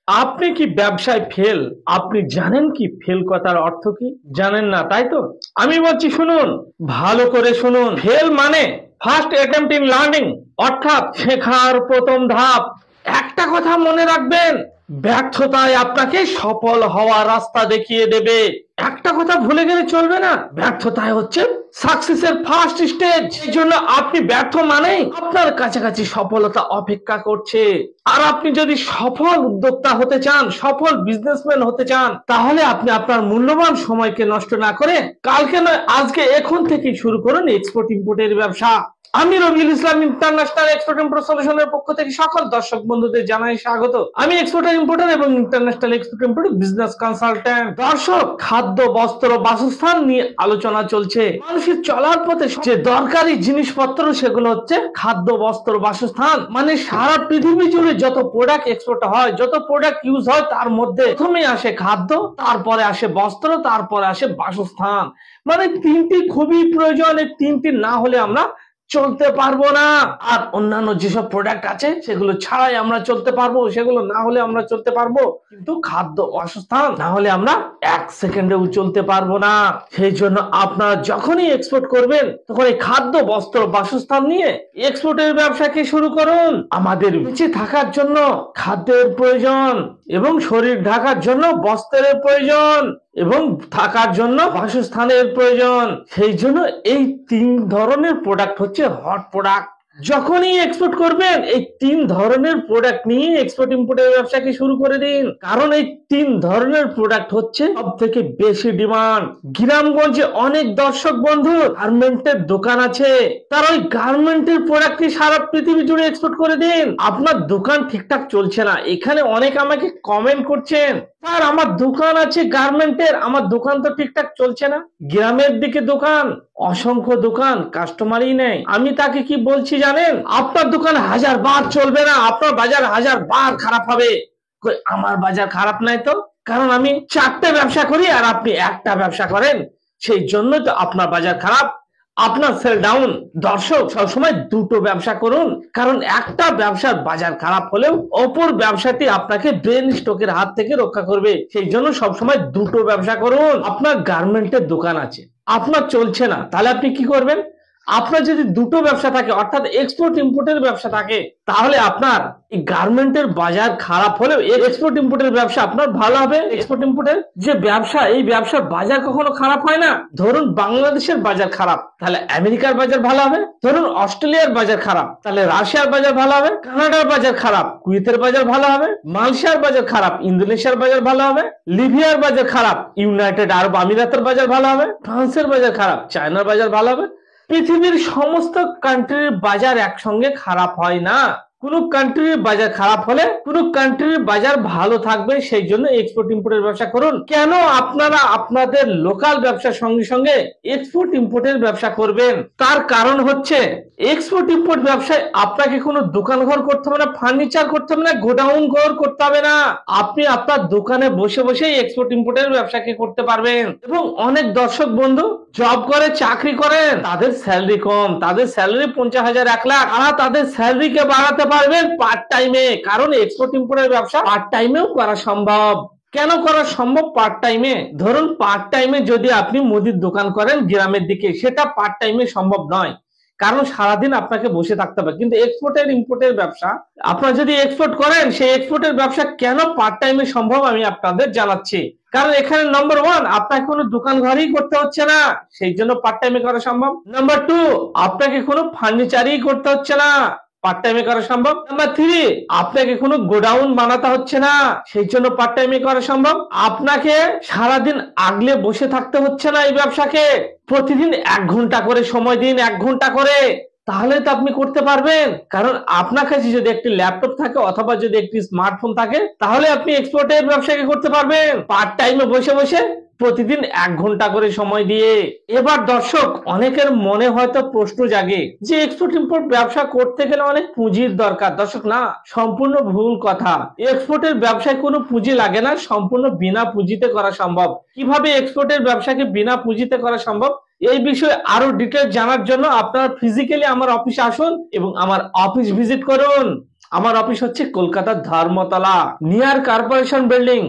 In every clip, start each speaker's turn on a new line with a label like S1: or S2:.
S1: আপনি কি ব্যবসায় ফেল? আপনি জানেন কি ফেল কথার অর্থ কি? জানেন না তাই তো? আমি বলছি শুনুন, ভালো করে শুনুন। ফেল মানে ফার্স্ট অ্যাটেম্প্ট ইন লার্নিং, অর্থাৎ শেখার প্রথম ধাপ। একটা কথা মনে রাখবেন, ব্যর্থতায় আপনাকে সফল হওয়ার রাস্তা দেখিয়ে দেবে। একটা কথা ভুলে গেলে চলবে না, ব্যর্থতায় হচ্ছে সাকসেসের ফার্স্ট স্টেজ। এই জন্য আপনি ব্যর্থ মানেই আপনার কাছাকাছি সফলতা অপেক্ষা করছে। আর আপনি যদি সফল উদ্যোক্তা হতে চান, সফল বিজনেসম্যান হতে চান, তাহলে আপনি আপনার মূল্যবান সময়কে নষ্ট না করে কালকে নয় আজকে এখন থেকেই শুরু করুন এক্সপোর্ট ইম্পোর্টের ব্যবসা। আমি Rabiul Islam international export import সলিউশনের পক্ষ থেকে সকল দর্শক বন্ধুদের জানাই স্বাগত। আমি এক্সপোর্টার ইম্পোর্টার এবং international export import business consultant. দর্শক, খাদ্য, বস্ত্র, বাসস্থান নিয়ে আলোচনা চলছে। মানুষের চলার পথে যে দরকারি জিনিসপত্র সেগুলো হচ্ছে খাদ্য, বস্ত্র, বাসস্থান। মানে সারা পৃথিবী জুড়ে যত প্রোডাক্ট এক্সপোর্ট হয়, যত প্রোডাক্ট ইউজ হয়, তার মধ্যে প্রথমে আসে খাদ্য, তারপরে আসে বস্ত্র, তারপরে আসে বাসস্থান। মানে তিনটি খুবই প্রয়োজন। এই তিনটি না হলে আমরা চলতে পারবো না। আর অন্যান্য যেসব প্রোডাক্ট আছে সেগুলো ছাড়াই আমরা চলতে পারবো, সেগুলো না হলে আমরা চলতে পারবো, কিন্তু খাদ্য, বাসস্থান না হলে আমরা এক সেকেন্ডেও চলতে পারবো না। সেই জন্য আপনারা যখনই এক্সপোর্ট করবেন তখন এই খাদ্য, বস্ত্র, বাসস্থান নিয়ে এক্সপোর্টের ব্যবসাকে শুরু করুন। আমাদের বেঁচে থাকার জন্য খাদ্যের প্রয়োজন, এবং শরীর ঢাকার জন্য বস্ত্রের প্রয়োজন, এবং থাকার জন্য বাসস্থানের প্রয়োজন। সেই জন্য এই তিন ধরনের প্রোডাক্ট হচ্ছে হট প্রোডাক্ট। যখনই এক্সপোর্ট করবেন এই তিন ধরনের প্রোডাক্ট নিয়ে এক্সপোর্ট ইম্পোর্টের ব্যবসাকে শুরু করে দিন। কারণ এই তিন ধরনের প্রোডাক্ট হচ্ছে সব থেকে বেশি ডিমান্ড। গ্রামগঞ্জে অনেক দর্শক বন্ধু গার্মেন্টের দোকান আছে, তার ওই গার্মেন্টের প্রোডাক্টকে সারা পৃথিবী জুড়ে এক্সপোর্ট করে দিন। আপনার দোকান ঠিকঠাক চলছে না, এখানে অনেক আমাকে কমেন্ট করছেন, স্যার আমার দোকান আছে গার্মেন্টের, আমার দোকান তো ঠিকঠাক চলছে না। গ্রামের দিকে দোকান, অসংখ্য দোকান, কাস্টমারই নেই। আমি তাকে কি বলছি জানেন? আপনার দোকান 1000 বার চলবে না, আপনার বাজার 1000 বার খারাপ হবে। আমার বাজার খারাপ নাই তো, কারণ আমি 4টে ব্যবসা করি আর আপনি একটা ব্যবসা করেন, সেই জন্য তো আপনার বাজার খারাপ, আপনার সেল ডাউন। দর্শক, সবসময় দুটো ব্যবসা করুন, কারণ একটা ব্যবসার বাজার খারাপ হলেও অপর ব্যবসাটি আপনাকে ব্রেন স্ট্রোকের হাত থেকে রক্ষা করবে। সেই জন্য সবসময় দুটো ব্যবসা করুন। আপনার গার্মেন্টের দোকান আছে, আপনার চলছে না, তাহলে আপনি কি করবেন? আপনার যদি দুটো ব্যবসা থাকে, অর্থাৎ এক্সপোর্ট ইম্পোর্টের ব্যবসা থাকে, তাহলে আপনার এই গার্মেন্টের বাজার খারাপ হলেও এক্সপোর্ট ইম্পোর্টের ব্যবসা আপনার ভালো হবে। এক্সপোর্ট ইম্পোর্টের যে ব্যবসা, এই ব্যবসার বাজার কখনো খারাপ হয় না। ধরুন বাংলাদেশের বাজার খারাপ, তাহলে আমেরিকার বাজার ভালো হবে। ধরুন অস্ট্রেলিয়ার বাজার খারাপ, তাহলে রাশিয়ার বাজার ভালো হবে। কানাডার বাজার খারাপ, কুয়েতের বাজার ভালো হবে। মালয়েশিয়ার বাজার খারাপ, ইন্দোনেশিয়ার বাজার ভালো হবে। লিবিয়ার বাজার খারাপ, ইউনাইটেড আরব আমিরাতের বাজার ভালো হবে। ফ্রান্সের বাজার খারাপ, চায়নার বাজার ভালো হবে। পৃথিবীর সমস্ত কান্ট্রির বাজার একসঙ্গে খারাপ হয় না। কোন কান্ট্রির বাজার খারাপ হলে কোন কান্ট্রির বাজার ভালো থাকবে। সেই জন্য এক্সপোর্ট ইম্পোর্টের ব্যবসা করুন। কেন আপনারা আপনাদের লোকাল ব্যবসার সঙ্গে সঙ্গে এক্সপোর্ট ইম্পোর্টের ব্যবসা করবেন? তার কারণ হচ্ছে এক্সপোর্ট ইম্পোর্ট ব্যবসায় আপনাকে কোনো দোকান ঘর করতে হবে না, ফার্নিচার করতে হবে না, গোডাউন ঘর করতে হবে না। আপনি আপনার দোকানে বসে বসে এক্সপোর্ট ইম্পোর্টের ব্যবসাকে করতে পারবেন। এবং অনেক দর্শক বন্ধু জব করে, চাকরি করেন, তাদের স্যালারি কম, তাদের স্যালারি 50,000 1 লাখ, তাদের স্যালারিকে বাড়াতে পারবেন পার্ট টাইমে। কারণ এক্সপোর্ট ইম্পোর্টের ব্যবসা পার্ট টাইমেও করা সম্ভব। কেন করা সম্ভব পার্ট টাইমে? ধরুন পার্ট টাইমে যদি আপনি মুদির দোকান করেন গ্রামের দিকে, সেটা পার্ট টাইমে সম্ভব নয়, কারণ সারাদিন আপনাকে বসে থাকতে হবে। কিন্তু এক্সপোর্টের ইম্পোর্টের ব্যবসা আপনারা যদি এক্সপোর্ট করেন, সেই এক্সপোর্টের ব্যবসা কেন পার্ট টাইমে সম্ভব আমি আপনাদের জানাচ্ছি। কারণ এখানে নাম্বার 1, আপনাকে কোনো দোকান ঘরই করতে হচ্ছে না, সেই জন্য পার্ট টাইমে করা সম্ভব। নাম্বার 2, আপনাকে কোনো ফার্নিচারই করতে হচ্ছে না, পার্ট টাইমে করা সম্ভব। নাম্বার 3, আপনাকে কোনো গোডাউন বানাতে হচ্ছে না, সেই জন্য পার্ট টাইমে করা সম্ভব। আপনাকে সারাদিন আগলে বসে থাকতে হচ্ছে না এই ব্যবসাকে। প্রতিদিন 1 ঘন্টা করে সময় দিন, 1 ঘন্টা করে, তাহলে তো আপনি করতে পারবেন। কারণ আপনার কাছে যদি একটি ল্যাপটপ থাকে অথবা যদি একটি স্মার্টফোন থাকে, তাহলে আপনি এক্সপোর্টের ব্যবসাকে করতে পারবেন পার্ট টাইমে বসে বসে, প্রতিদিন 1 ঘন্টা করে সময় দিয়ে। এবার দর্শক, অনেকের মনে হয়তো প্রশ্ন জাগে যে এক্সপোর্ট ইম্পোর্ট ব্যবসা করতে গেলে অনেক পুঁজির দরকার। দর্শক, না, সম্পূর্ণ ভুল কথা। এক্সপোর্টের ব্যবসায় কোনো পুঁজি লাগে না, সম্পূর্ণ বিনা পুঁজিতে করা সম্ভব। কিভাবে এক্সপোর্টের ব্যবসাকে বিনা পুঁজিতে করা সম্ভব, এই বিষয়ে আরো ডিটেইলস জানার জন্য আপনারা ফিজিক্যালি আমার অফিসে আসুন এবং আমার অফিস ভিজিট করুন। আমার অফিস হচ্ছে কলকাতার ধর্মতলা, নিয়ার কর্পোরেশন বিল্ডিং।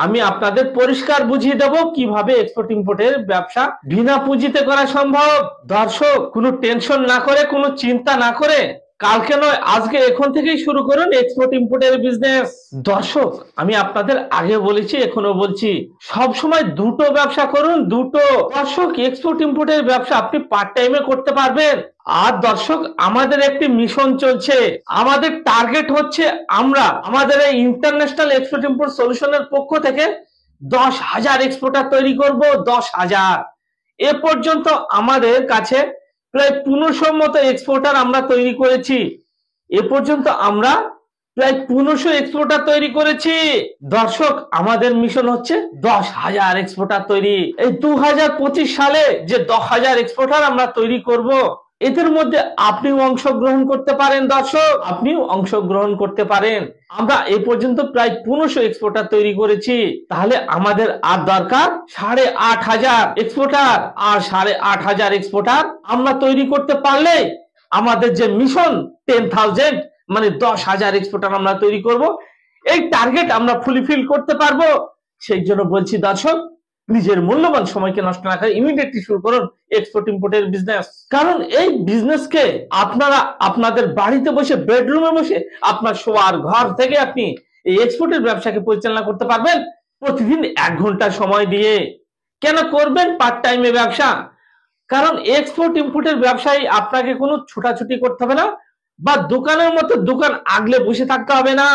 S1: আমি আপনাদের পরিষ্কার বুঝিয়ে দেব কিভাবে এক্সপোর্ট ইম্পোর্টের ব্যবসা বিনা পুঁজিতে করা সম্ভব। দর্শক, কোনো টেনশন না করে, কোনো চিন্তা না করে, কালকে নয় আজকে এখন থেকেই শুরু করুন এক্সপোর্ট ইম্পোর্টের বিজনেস। দর্শক, আমি আপনাদের আগে বলেছি, এখনো বলছি, সব সময় দুটো ব্যবসা করুন, দুটো। দর্শক, এক্সপোর্ট ইম্পোর্টের ব্যবসা আপনি পার্ট টাইমে করতে পারবেন। আর দর্শক, আমাদের একটি মিশন চলছে, আমাদের টার্গেট হচ্ছে আমরা আমাদের এই ইন্টারন্যাশনাল এক্সপোর্ট ইম্পোর্ট সলিউশনের পক্ষ থেকে 10,000 এক্সপোর্টার তৈরি করব। 10,000। এ পর্যন্ত আমাদের কাছে প্রায় 1500 মতো এক্সপোর্টার আমরা তৈরি করেছি। এ পর্যন্ত আমরা প্রায় 1500 এক্সপোর্টার তৈরি করেছি। দর্শক, আমাদের মিশন হচ্ছে 10,000 এক্সপোর্টার তৈরি। এই 2025 সালে যে 10,000 এক্সপোর্টার আমরা তৈরি করব, এদের মধ্যে আপনিও অংশগ্রহণ করতে পারেন। দর্শক, আপনিও অংশগ্রহণ করতে পারেন। আমরা এ পর্যন্ত প্রায় 1500 এক্সপোর্টার তৈরি করেছি। তাহলে আমাদের আর দরকার 8,500 এক্সপোর্টার। আর 8,500 এক্সপোর্টার আমরা তৈরি করতে পারলে আমাদের যে মিশন 10,000 মানে 10,000 এক্সপোর্টার আমরা তৈরি করব, এই টার্গেট আমরা ফুলফিল করতে পারবো। সেই জন্য বলছি দর্শক, নিজের মূল্যবান সময়কে নষ্ট না করে ইমিডিয়েটলি শুরু করুন এক্সপোর্ট ইম্পোর্টের বিজনেস। কারণ এই বিজনেসকে আপনারা আপনাদের বাড়িতে বসে, বেডরুমে বসে, আপনার শোয়ার ঘর থেকে আপনি এই এক্সপোর্টের ব্যবসাকে পরিচালনা করতে পারবেন প্রতিদিন 1 ঘন্টা সময় দিয়ে। কেন করবেন পার্ট টাইমে ব্যবসা? কারণ এক্সপোর্ট ইম্পোর্টের ব্যবসায় আপনাকে কোনো ছুটাছুটি করতে হবে না, বা দোকানের মতো দোকান আগলে বসে থাকতে হবে না।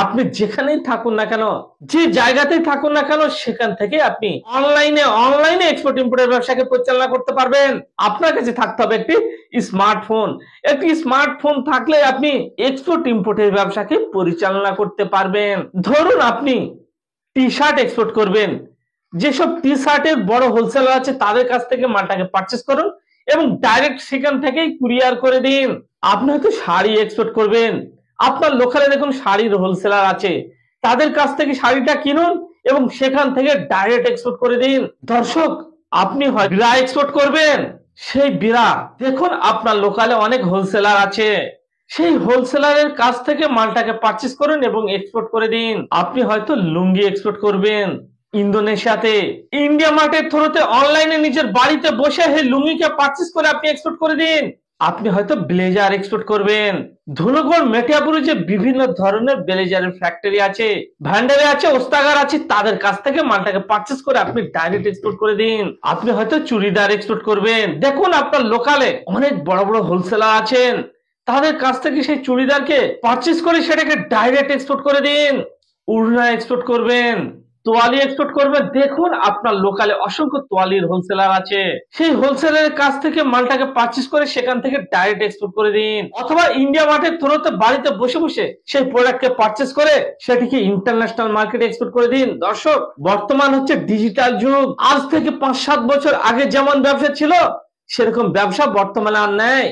S1: আপনি যেখানেই থাকুন না কেন, যে জায়গাতেই থাকুন না কেন, সেখান থেকে আপনি অনলাইনে এক্সপোর্ট ইম্পোর্টের ব্যবসাকে পরিচালনা করতে পারবেন। আপনার কাছে থাকতে হবে একটি স্মার্টফোন। একটি স্মার্টফোন থাকলে আপনি এক্সপোর্ট ইম্পোর্টের ব্যবসাকে পরিচালনা করতে পারবেন। ধরুন আপনি টি শার্ট এক্সপোর্ট করবেন, যেসব টি শার্টের বড় হোলসেলার আছে তাদের কাছ থেকে মালটাকে পারচেস করুন এবং ডাইরেক্ট সেখান থেকেই কুরিয়ার করে দিন। আপনি হয়তো শাড়ি এক্সপোর্ট করবেন, আপনার লোকালে দেখুন শাড়ির হোলসেলার আছে, তাদের কাছ থেকে শাড়িটা কিনুন এবং সেখান থেকে ডাইরেক্ট এক্সপোর্ট করে দিন। দর্শক, আপনি হয় বিড়া এক্সপোর্ট করবেন, সেই বিড়া দেখুন আপনার লোকালে অনেক হোলসেলার আছে, সেই হোলসেলারের কাছ থেকে মালটাকে পারচেস করুন এবং এক্সপোর্ট করে দিন। আপনি হয়তো লুঙ্গি এক্সপোর্ট করবেন ইন্দোনেশিয়াতে, ইন্ডিয়া মার্টের থ্রুতে অনলাইনে নিজের বাড়িতে বসে সেই লুঙ্গিকে পারচেস করে আপনি এক্সপোর্ট করে দিন। আপনি হয়তো ব্লেজার এক্সপোর্ট করবেন, ধুনুগড় মেটিয়াপুরে যে বিভিন্ন ধরনের ব্লেজারের ফ্যাক্টরি আছে, ভান্ডারে আছে, ওস্তাগার আছে, তাদের কাছ থেকে মালটাকে পারচেস করে আপনি ডাইরেক্ট এক্সপোর্ট করে দিন। আপনি হয়তো চুড়িদার এক্সপোর্ট করবেন, দেখুন আপনার লোকালে অনেক বড় বড় হোলসেলার আছেন, তাদের কাছ থেকে সেই চুড়িদারকে পারচেস করে সেটাকে ডাইরেক্ট এক্সপোর্ট করে দিন। উড়না এক্সপোর্ট করবেন, তোয়ালি এক্সপোর্ট করবেন, দেখুন আপনার লোকালে অসংখ্য তোয়ালির হোলসেলার আছে, সেই হোলসেলারের কাছ থেকে মালটাকে পারচেস করে সেখান থেকে ডাইরেক্ট এক্সপোর্ট করে দিন। অথবা ইন্ডিয়া মার্টের থ্রুতে বাড়িতে বসে বসে সেই প্রোডাক্টকে পারচেস করে সেটিকে ইন্টারন্যাশনাল মার্কেটে এক্সপোর্ট করে দিন। দর্শক, বর্তমান হচ্ছে ডিজিটাল যুগ। আজ থেকে 5-7 বছর আগে যেমন ব্যবসা ছিল, সেরকম ব্যবসা বর্তমানে আর নেই।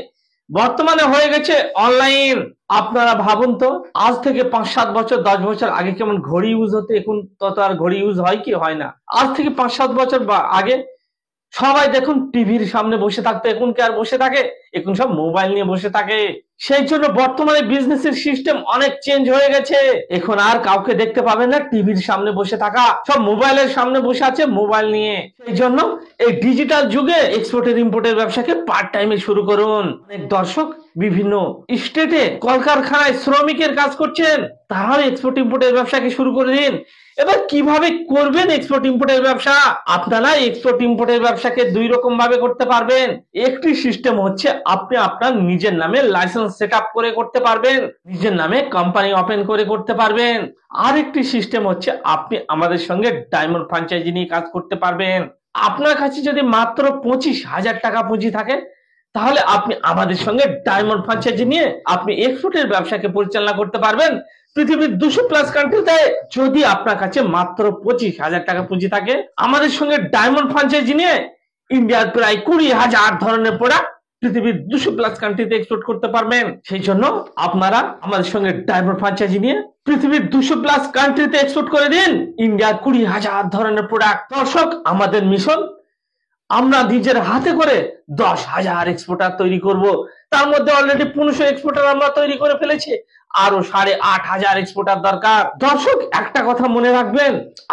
S1: বর্তমানে হয়ে গেছে অনলাইন। আপনারা ভাবুন তো, আজ থেকে 5-7 বছর 10 বছর আগে কেমন ঘড়ি ইউজ হতো, এখন তত আর ঘড়ি ইউজ হয় কি হয় না। আজ থেকে 5-7 বছর আগে সবাই দেখুন টিভির সামনে বসে থাকতো, এখন কি আর বসে থাকে? এখন সব মোবাইল নিয়ে বসে থাকে। সেই জন্য বর্তমানে বিজনেসের সিস্টেম অনেক চেঞ্জ হয়ে গেছে। এখন আর কাউকে দেখতে পাবেন না টিভির সামনে বসে থাকা, সব মোবাইলের সামনে বসে আছে মোবাইল নিয়ে। সেই জন্য এই ডিজিটাল যুগে এক্সপোর্টের ইম্পোর্টের ব্যবসাকে পার্ট টাইমে শুরু করুন। অনেক দর্শক বিভিন্ন স্টেটে কলকারখানায় শ্রমিকের কাজ করছেন, তারাও এক্সপোর্ট ইম্পোর্টের ব্যবসাকে শুরু করে দিন। এবার কিভাবে করবেন এক্সপোর্ট ইম্পোর্টের ব্যবসা? আপনারা এক্সপোর্ট ইম্পোর্টের ব্যবসাকে 2 রকম ভাবে করতে পারবেন। একটি সিস্টেম হচ্ছে আপনি আপনার নিজের নামে লাইসেন্স সেট আপ করে করতে পারবেন, নিজের নামে কোম্পানি ওপেন করে করতে পারবেন। আর একটি সিস্টেম হচ্ছে আপনি আমাদের সঙ্গে ডায়মন্ড ফ্র্যাঞ্চাইজি নিয়ে কাজ করতে পারবেন। আপনার কাছে যদি মাত্র 25,000 টাকা পুঁজি থাকে, তাহলে আপনি আমাদের সঙ্গে ডায়মন্ড ফ্র্যাঞ্চাইজি নিয়ে আপনি এক্সপোর্টের ব্যবসাকে পরিচালনা করতে পারবেন পৃথিবীর 200+ কান্ট্রিতে। যদি আপনার কাছে মাত্র 25,000 টাকা পুঁজি থাকে, আমাদের সঙ্গে ডায়মন্ড ফ্র্যাঞ্চাইজি নিয়ে ইন্ডিয়ার প্রায় 20,000 ধরনের প্রোডাক্ট পৃথিবীর 200+ কান্ট্রিতে এক্সপোর্ট করতে পারবেন। সেই জন্য আপনারা আমাদের সঙ্গে ডায়মন্ড ফ্র্যাঞ্চাইজি নিয়ে পৃথিবীর 200+ কান্ট্রিতে এক্সপোর্ট করে দিন ইন্ডিয়ার 20,000 ধরনের প্রোডাক্ট। দর্শক, আমাদের মিশন, আমরা নিজের হাতে করে 10,000 এক্সপোর্টার তৈরি করব। তার মধ্যে অলরেডি 1500 এক্সপোর্টার আমরা তৈরি করে ফেলেছি। আরো 8,500 এক্সপোর্টার দরকার। দর্শক একটা কথা মনে রাখবেন,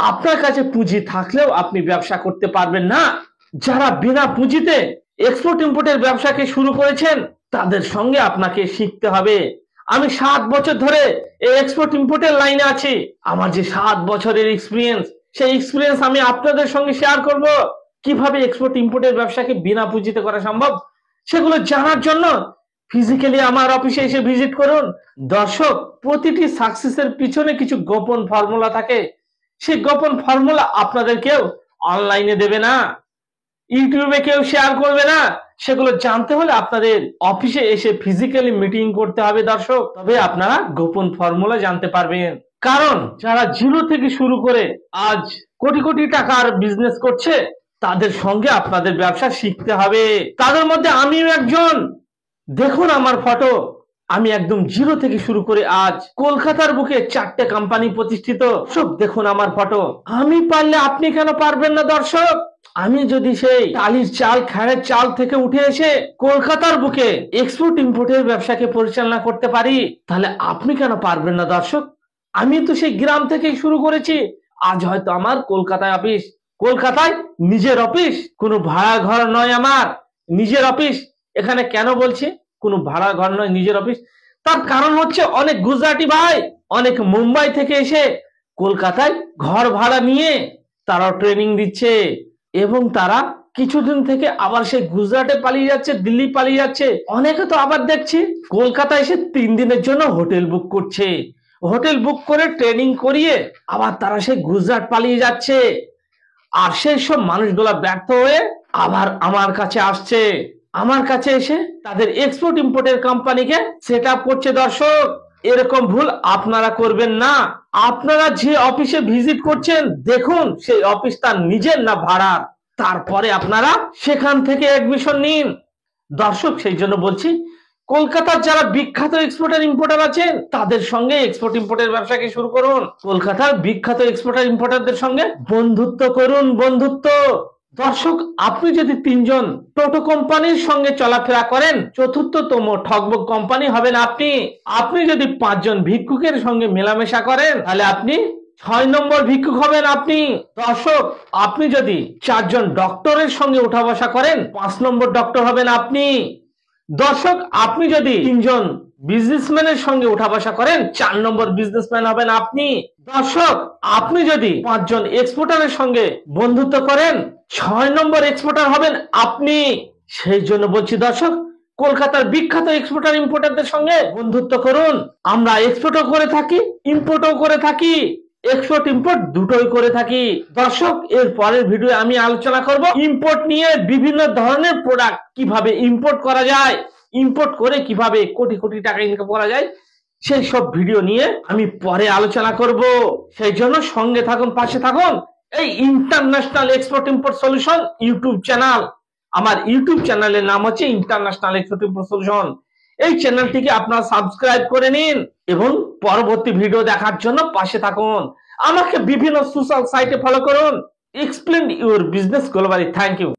S1: আপনার কাছে পুঁজি থাকলেও আপনি ব্যবসা করতে পারবেন না। যারা বিনা পুঁজিতে এক্সপোর্ট ইম্পোর্টের ব্যবসাকে শুরু করেছেন তাদের সঙ্গে আপনাকে শিখতে হবে। আমি 7 বছর ধরে এই এক্সপোর্ট ইম্পোর্টের লাইনে আছি। আমার যে 7 বছরের এক্সপিরিয়েন্স, সেই এক্সপিরিয়েন্স আমি আপনাদের সঙ্গে শেয়ার করব। কিভাবে এক্সপোর্ট ইম্পোর্টের ব্যবসাকে বিনা পুঁজিতে করা সম্ভব সেগুলো জানার জন্য ফিজিক্যালি আমার অফিসে এসে ভিজিট করুন। দর্শক, প্রতিটি সাকসেসের পিছনে কিছু গোপন ফর্মুলা থাকে। সেই গোপন ফর্মুলা আপনাদের কেউ অনলাইনে দেবে না, ইউটিউবে কেউ শেয়ার করবে না। সেগুলো জানতে হলে আপনাদের অফিসে এসে ফিজিক্যালি মিটিং করতে হবে দর্শক, তবে আপনারা গোপন ফর্মুলা জানতে পারবেন। কারণ যারা জিরো থেকে শুরু করে আজ কোটি কোটি টাকার বিজনেস করছে তাদের সঙ্গে আপনাদের ব্যবসা শিখতে হবে। তাদের মধ্যে আমিও একজন। দেখুন আমার ফটো, আমি একদম জিরো থেকে শুরু করে আজ কলকাতার বুকে 4টে কোম্পানি প্রতিষ্ঠিত। সব দেখুন আমার ফটো। আমি পারলে আপনি কেন পারবেন না দর্শক? আমি যদি সেই টালির চাল খ্যাড়ের চাল থেকে উঠে এসে কলকাতার বুকে এক্সপোর্ট ইম্পোর্টের ব্যবসাকে পরিচালনা করতে পারি, তাহলে আপনি কেন পারবেন না দর্শক? আমি তো সেই গ্রাম থেকেই শুরু করেছি। আজ হয়তো আমার কলকাতায় অফিস, কলকাতায় নিজের অফিস, কোনো ভাড়া ঘর নয়, আমার নিজের অফিস। এখানে কেন বলছি কোনো ভাড়া ঘর নয়, নিজের অফিস? তার কারণ হচ্ছে অনেক গুজরাটি ভাই, অনেক মুম্বাই থেকে এসে কলকাতায় ঘর ভাড়া নিয়ে তারা ট্রেনিং দিচ্ছে, এবং তারা কিছুদিন থেকে আবার সেই গুজরাটে পালিয়ে যাচ্ছে, দিল্লি পালিয়ে যাচ্ছে। অনেকে তো আবার দেখছি কলকাতায় এসে 3 দিনের জন্য হোটেল বুক করছে, হোটেল বুক করে ট্রেনিং করিয়ে আবার তারা সেই গুজরাট পালিয়ে যাচ্ছে। আর সেই সব মানুষগুলা ব্যর্থ হয়ে আবার আমার কাছে আসছে, আমার কাছে এসে তাদের এক্সপোর্ট ইম্পোর্টের কোম্পানিকে সেট আপ করছে। দর্শক, এরকম ভুল আপনারা করবেন না। আপনারা যে অফিসে ভিজিট করছেন দেখুন সেই অফিস তার নিজের না ভাড়ার, তারপরে আপনারা সেখান থেকে এডমিশন নিন। দর্শক, সেই জন্য বলছি কলকাতার যারা বিখ্যাত এক্সপোর্টার ইম্পোর্টার আছেন তাদের সঙ্গে এক্সপোর্ট ইম্পোর্টের ব্যবসাকে শুরু করুন। কলকাতার বিখ্যাত এক্সপোর্টার ইম্পোর্টারদের সঙ্গে বন্ধুত্ব করুন, বন্ধুত্ব। দর্শক, আপনি যদি 3 জন টোটো কোম্পানির সঙ্গে চলাফেরা করেন, চতুর্থতম ঠকবক কোম্পানি হবেন আপনি। আপনি যদি 5 জন ভিক্ষুকের সঙ্গে মেলামেশা করেন তাহলে আপনি 6 নম্বর ভিক্ষুক হবেন আপনি। দর্শক, আপনি যদি 4 জন ডক্টরের সঙ্গে উঠা বসা করেন 5 নম্বর ডক্টর হবেন আপনি। দর্শক, আপনি যদি 3 জন বিজনেসম্যানের সঙ্গে উঠা বসা করেন 4 নম্বর বিজনেসম্যান হবেন আপনি। দর্শক, আপনি যদি 5 জন এক্সপোর্টারের সঙ্গে বন্ধুত্ব করেন 6 নম্বর এক্সপোর্টার হবেন আপনি। সেই জন্য বলছি দর্শক, কলকাতার বিখ্যাত এক্সপোর্টার ইম্পোর্টারদের সঙ্গে বন্ধুত্ব করুন। আমরা এক্সপোর্টও করে থাকি, ইম্পোর্টও করে থাকি, এক্সপোর্ট ইম্পোর্ট দুটোই করে থাকি। দর্শক, এর পরের ভিডিও আমি আলোচনা করব ইম্পোর্ট নিয়ে, বিভিন্ন ধরনের প্রোডাক্ট কিভাবে ইম্পোর্ট করা যায়, ইম্পোর্ট করে কিভাবে কোটি কোটি টাকা ইনকাম করা যায়, সেই সব ভিডিও নিয়ে আমি পরে আলোচনা করব। সেই জন্য সঙ্গে থাকুন, পাশে থাকুন। এই international export import solution YouTube channel, আমার ইউটিউব চ্যানেলের নাম হচ্ছে ইন্টারন্যাশনাল এক্সপোর্ট ইম্পোর্ট সলিউশন। এই চ্যানেলটিকে আপনারা সাবস্ক্রাইব করে নিন এবং পরবর্তী ভিডিও দেখার জন্য পাশে থাকুন। আমাকে বিভিন্ন সোশ্যাল সাইটে ফলো করুন। Explain your business globally. Thank you.